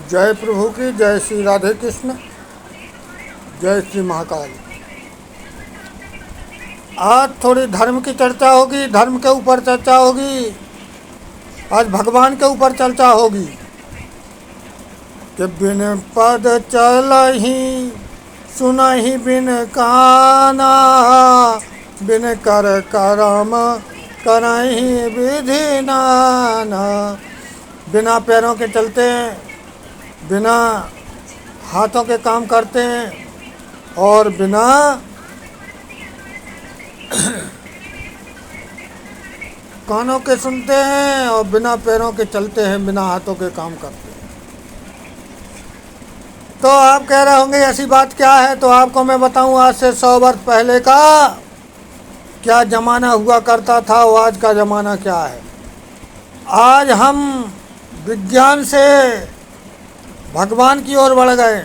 जय प्रभु की जय श्री राधे कृष्ण, जय श्री महाकाल। आज थोड़ी धर्म की चर्चा होगी, धर्म के ऊपर चर्चा होगी। आज भगवान के ऊपर चर्चा होगी कि बिन पद चलहि सुनहि बिन काना, बिन कर करम करहि विधि नाना। बिना पैरों के चलते हैं, बिना हाथों के काम करते हैं और बिना कानों के सुनते हैं और बिना पैरों के चलते हैं, बिना हाथों के काम करते हैं। तो आप कह रहे होंगे ऐसी बात क्या है, तो आपको मैं बताऊं आज से 100 वर्ष पहले का क्या ज़माना हुआ करता था और आज का ज़माना क्या है। आज हम विज्ञान से भगवान की ओर बढ़ गए।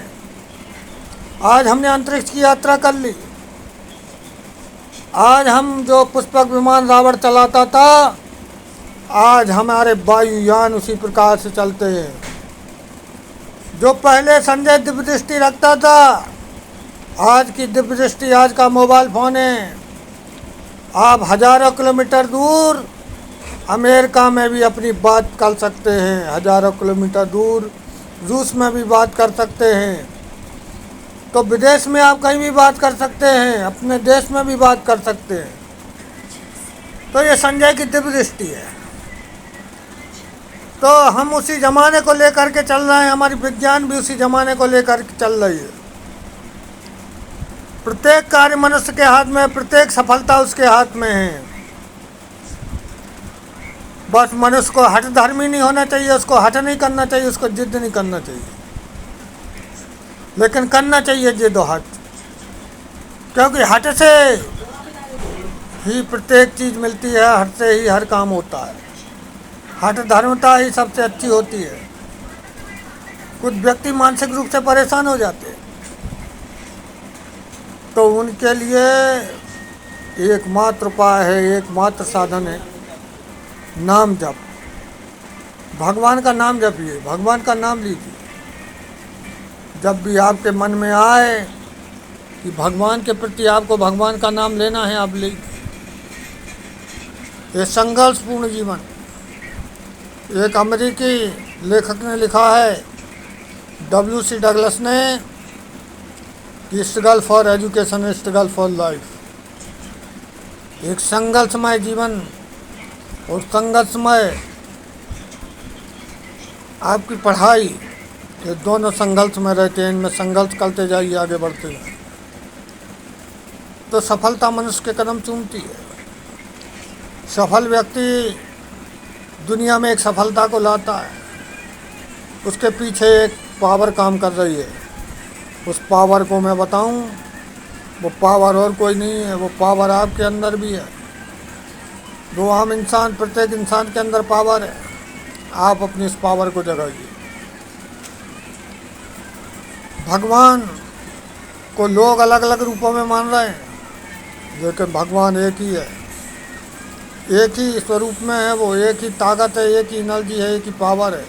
आज हमने अंतरिक्ष की यात्रा कर ली। आज हम जो पुष्पक विमान रावण चलाता था, आज हमारे वायुयान उसी प्रकार से चलते हैं। जो पहले संजय दिव्य दृष्टि रखता था, आज की दिव्य दृष्टि आज का मोबाइल फ़ोन है। आप हज़ारों किलोमीटर दूर अमेरिका में भी अपनी बात कर सकते हैं, हज़ारों किलोमीटर दूर रूस में भी बात कर सकते हैं। तो विदेश में आप कहीं भी बात कर सकते हैं, अपने देश में भी बात कर सकते हैं। तो ये संजय की दिव्य दृष्टि है। तो हम उसी ज़माने को लेकर के चल रहे हैं, हमारी विज्ञान भी उसी ज़माने को लेकर के चल रही है। प्रत्येक कार्य मनुष्य के हाथ में, प्रत्येक सफलता उसके हाथ में है। बस मनुष्य को हठ धर्मी नहीं होना चाहिए, उसको हठ नहीं करना चाहिए, उसको जिद नहीं करना चाहिए, लेकिन करना चाहिए जिद और हठ। क्योंकि हठ से ही प्रत्येक चीज़ मिलती है, हठ से ही हर काम होता है। हठ धर्मता ही सबसे अच्छी होती है। कुछ व्यक्ति मानसिक रूप से परेशान हो जाते हैं, तो उनके लिए एकमात्र उपाय है, एकमात्र साधन है नाम जप। भगवान का नाम जपिए, भगवान का नाम लीजिए। जब भी आपके मन में आए कि भगवान के प्रति आपको भगवान का नाम लेना है, आप लीजिए। ये संघर्षपूर्ण जीवन। एक अमेरिकी लेखक ने लिखा है, W.C. डगलस ने, कि struggle for education, struggle for life. एक संघर्षमय जीवन और संघर्षमय आपकी पढ़ाई, ये दोनों संघर्ष में रहते हैं। इनमें संघर्ष करते जाइए, आगे बढ़ते जाइए, तो सफलता मनुष्य के कदम चूमती है। सफल व्यक्ति दुनिया में एक सफलता को लाता है, उसके पीछे एक पावर काम कर रही है। उस पावर को मैं बताऊं, वो पावर और कोई नहीं है, वो पावर आपके अंदर भी है। वो आम इंसान, प्रत्येक इंसान के अंदर पावर है। आप अपनी इस पावर को जगाइए। भगवान को लोग अलग अलग रूपों में मान रहे हैं, लेकिन भगवान एक ही है, एक ही स्वरूप में है। वो एक ही ताकत है, एक ही एनर्जी है, एक ही पावर है।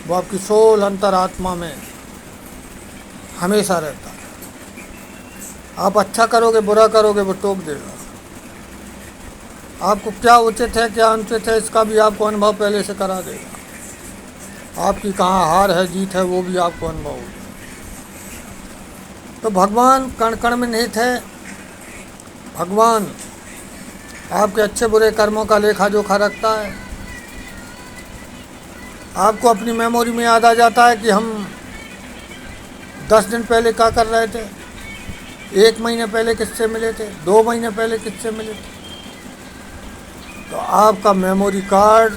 वो आपकी सोल अंतरात्मा में हमेशा रहता है। आप अच्छा करोगे, बुरा करोगे, वो टोक देगा। आपको क्या उचित है, क्या अनुचित है, इसका भी आपको अनुभव पहले से करा देगा। आपकी कहाँ हार है, जीत है, वो भी आपको अनुभव होगा। तो भगवान कण कण में निहित है। भगवान आपके अच्छे बुरे कर्मों का लेखा जोखा रखता है। आपको अपनी मेमोरी में याद आ जाता है कि हम 10 दिन पहले क्या कर रहे थे, 1 महीने पहले किससे मिले थे, 2 महीने पहले किससे मिले थे। तो आपका मेमोरी कार्ड,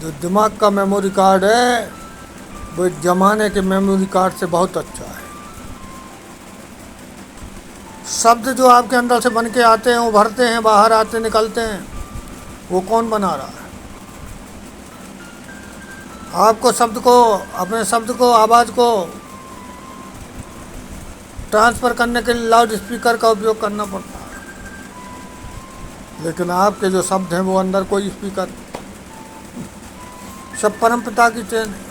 जो दिमाग का मेमोरी कार्ड है, वो एक ज़माने के मेमोरी कार्ड से बहुत अच्छा है। शब्द जो आपके अंदर से बन के आते हैं, उभरते हैं, बाहर आते निकलते हैं, वो कौन बना रहा है। आपको शब्द को, अपने शब्द को, आवाज़ को ट्रांसफ़र करने के लिए लाउड स्पीकर का उपयोग करना पड़ता है। लेकिन आपके जो शब्द हैं, वो अंदर कोई स्पीकर, सब परम पिता की चेन है।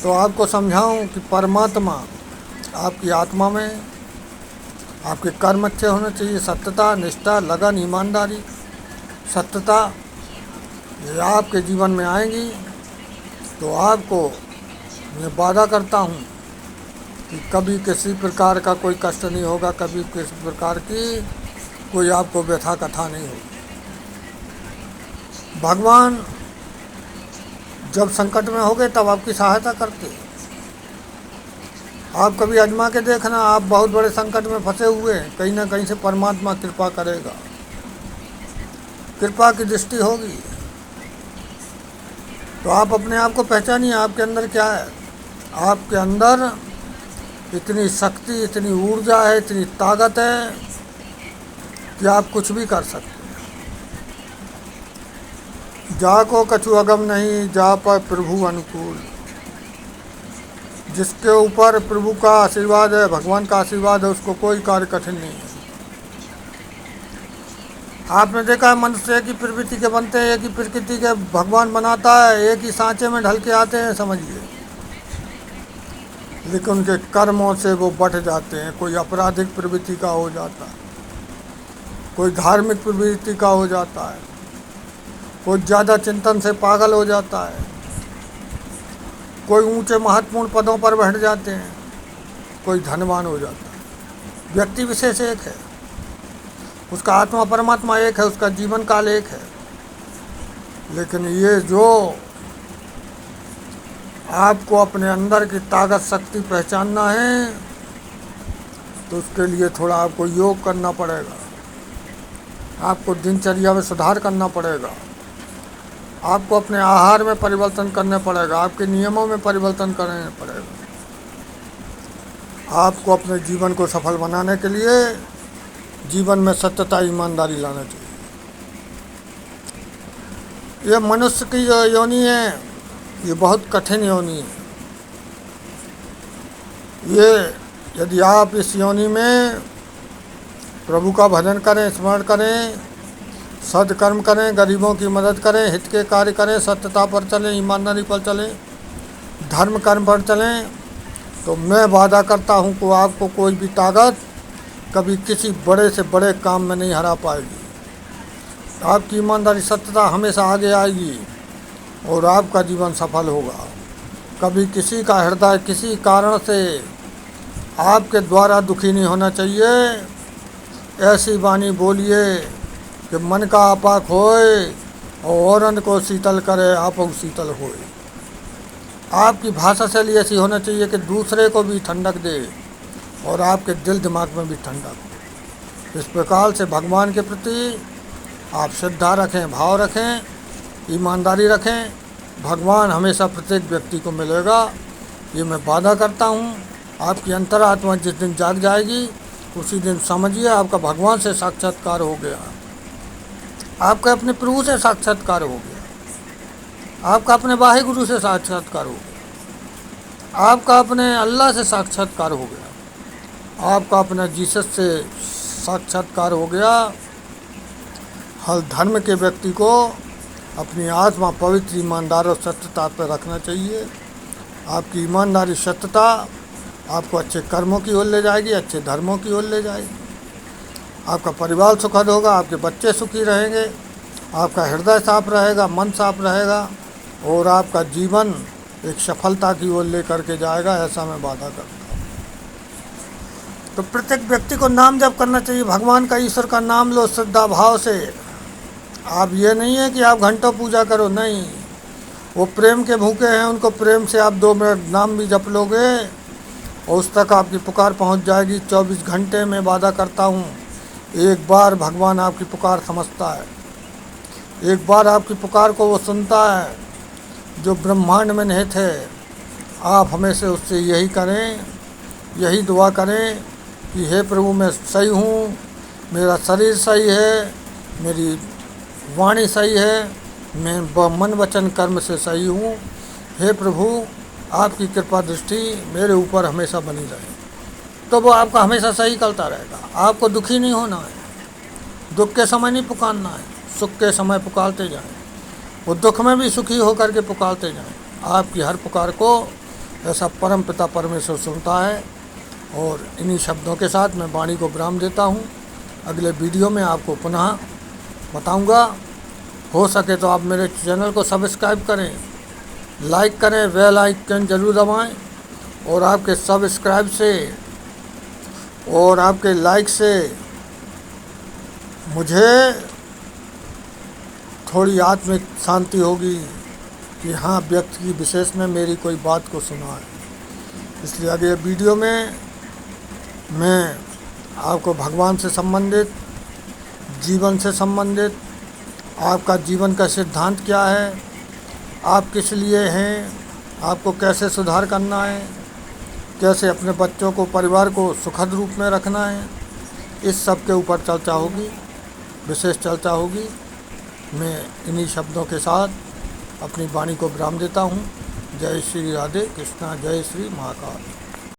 तो आपको समझाऊं कि परमात्मा आपकी आत्मा में, आपके कर्म अच्छे होने चाहिए, सत्यता, निष्ठा, लगन, ईमानदारी, सत्यता, ये आपके जीवन में आएंगी तो आपको मैं वादा करता हूँ कि कभी किसी प्रकार का कोई कष्ट नहीं होगा, कभी किसी प्रकार की कोई आपको व्यथा कथा नहीं होगी। भगवान जब संकट में होगे तब आपकी सहायता करते हैं। आप कभी आजमा के देखना, आप बहुत बड़े संकट में फंसे हुए हैं, कहीं ना कहीं से परमात्मा कृपा करेगा, कृपा की दृष्टि होगी। तो आप अपने आप को पहचानिए, आपके अंदर क्या है। आपके अंदर इतनी शक्ति, इतनी ऊर्जा है, इतनी ताकत है कि आप कुछ भी कर सकते हैं। जाको कछु अगम नहीं, जा पर प्रभु अनुकूल। जिसके ऊपर प्रभु का आशीर्वाद है, भगवान का आशीर्वाद है, उसको कोई कार्य कठिन नहीं है। आपने देखा है मनुष्य एक ही प्रवृत्ति के बनते हैं, एक ही प्रकृति के भगवान बनाता है, एक ही सांचे में ढल के आते हैं, समझिए, लेकिन उनके कर्मों से वो बट जाते हैं। कोई आपराधिक प्रवृत्ति का हो जाता है, कोई धार्मिक प्रवृत्ति का हो जाता है, कोई ज़्यादा चिंतन से पागल हो जाता है, कोई ऊंचे महत्वपूर्ण पदों पर बैठ जाते हैं, कोई धनवान हो जाता है। व्यक्ति विशेष एक है, उसका आत्मा परमात्मा एक है, उसका जीवन काल एक है। लेकिन ये जो आपको अपने अंदर की ताकत शक्ति पहचानना है तो उसके लिए थोड़ा आपको योग करना पड़ेगा, आपको दिनचर्या में सुधार करना पड़ेगा, आपको अपने आहार में परिवर्तन करना पड़ेगा, आपके नियमों में परिवर्तन करना पड़ेगा। आपको अपने जीवन को सफल बनाने के लिए जीवन में सत्यता, ईमानदारी लाना चाहिए। ये मनुष्य की जो योनि है ये बहुत कठिन योनि है। ये यदि आप इस योनि में प्रभु का भजन करें, स्मरण करें, सदकर्म करें, गरीबों की मदद करें, हित के कार्य करें, सत्यता पर चलें, ईमानदारी पर चलें, धर्म कर्म पर चलें, तो मैं वादा करता हूँ कि आपको कोई भी ताकत कभी किसी बड़े से बड़े काम में नहीं हरा पाएगी। आपकी ईमानदारी, सत्यता हमेशा आगे आएगी और आपका जीवन सफल होगा। कभी किसी का हृदय किसी कारण से आपके द्वारा दुखी नहीं होना चाहिए। ऐसी वाणी बोलिए कि मन का आपाक होए और औरन को शीतल करे, आप शीतल होए। आपकी भाषा शैली ऐसी होना चाहिए कि दूसरे को भी ठंडक दे और आपके दिल दिमाग में भी ठंडक हो। इस प्रकार से भगवान के प्रति आप श्रद्धा रखें, भाव रखें, ईमानदारी रखें, भगवान हमेशा प्रत्येक व्यक्ति को मिलेगा, ये मैं वादा करता हूँ। आपकी अंतरात्मा जिस दिन जाग जाएगी उसी दिन समझिए आपका भगवान से साक्षात्कार हो गया, आपका अपने प्रभु से साक्षात्कार हो गया, आपका अपने वाहिगुरु से साक्षात्कार हो गया, आपका अपने अल्लाह से साक्षात्कार हो गया, आपका अपना जीसस से साक्षात्कार हो गया। हर धर्म के व्यक्ति को अपनी आत्मा पवित्र, ईमानदार और सत्यता पर रखना चाहिए। आपकी ईमानदारी, सत्यता आपको अच्छे कर्मों की ओर ले जाएगी, अच्छे धर्मों की ओर ले जाएगी। आपका परिवार सुखद होगा, आपके बच्चे सुखी रहेंगे, आपका हृदय साफ रहेगा, मन साफ रहेगा और आपका जीवन एक सफलता की ओर ले करके जाएगा, ऐसा मैं वादा करता हूँ। तो प्रत्येक व्यक्ति को नाम जप करना चाहिए, भगवान का, ईश्वर का नाम लो श्रद्धा भाव से। आप ये नहीं है कि आप घंटों पूजा करो, नहीं, वो प्रेम के भूखे हैं, उनको प्रेम से आप 2 मिनट नाम भी जप लोगे और उस तक आपकी पुकार पहुंच जाएगी। 24 घंटे में वादा करता हूं, एक बार भगवान आपकी पुकार समझता है, एक बार आपकी पुकार को वो सुनता है। जो ब्रह्मांड में निहित है, आप हमेशा उससे यही करें, यही दुआ करें कि हे प्रभु, मैं सही हूँ, मेरा शरीर सही है, मेरी वाणी सही है, मैं मन वचन कर्म से सही हूँ। हे प्रभु, आपकी कृपा दृष्टि मेरे ऊपर हमेशा बनी रहे, तो वो आपका हमेशा सही करता रहेगा। आपको दुखी नहीं होना है, दुख के समय नहीं पुकारना है, सुख के समय पुकारते जाएं, वो दुख में भी सुखी होकर के पुकारते जाएं। आपकी हर पुकार को ऐसा परम पिता परमेश्वर सुनता है। और इन्हीं शब्दों के साथ मैं वाणी को विराम देता हूँ। अगले वीडियो में आपको पुनः बताऊँगा। हो सके तो आप मेरे चैनल को सब्सक्राइब करें, लाइक करें, बेल आइकन जरूर दबाएं। और आपके सब्सक्राइब से और आपके लाइक से मुझे थोड़ी आत्मिक शांति होगी कि हाँ, व्यक्ति की विशेष में मेरी कोई बात को सुना है। इसलिए अगले वीडियो में मैं आपको भगवान से संबंधित, जीवन से संबंधित, आपका जीवन का सिद्धांत क्या है, आप किस लिए हैं, आपको कैसे सुधार करना है, कैसे अपने बच्चों को, परिवार को सुखद रूप में रखना है, इस सब के ऊपर चर्चा होगी, विशेष चर्चा होगी। मैं इन्हीं शब्दों के साथ अपनी वाणी को विराम देता हूँ। जय श्री राधे कृष्णा, जय श्री महाकाल।